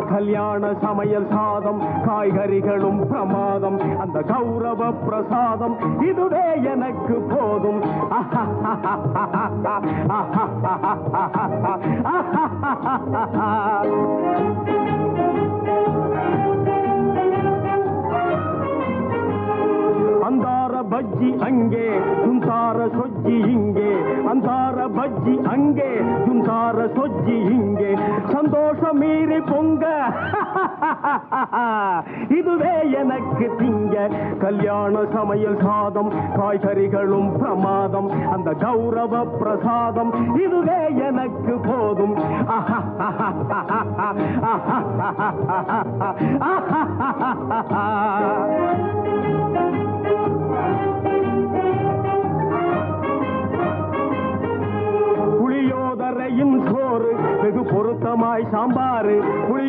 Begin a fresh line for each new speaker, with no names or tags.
கல்யாண சமையல் சாதம் காய்கறிகளும் பிரமாதம் அந்த கௌரவ பிரசாதம் இதுவே எனக்கு போதும் அந்தார பஜ்ஜி அங்கே சுந்தார சொஜ்ஜி இங்கே அந்தார பஜ்ஜி அங்கே சுந்தார சொஜ்ஜி இங்கே சந்தோஷம் மீறி பொங்க இதுவே எனக்கு திங்க கல்யாண சமையல் சாதம் காய்கறிகளும் பிரமாதம் அந்த கௌரவ பிரசாதம் இதுவே எனக்கு போதும் புளியோதரையும் சோறு வெகு பொருத்தமாய் சாம்பாரு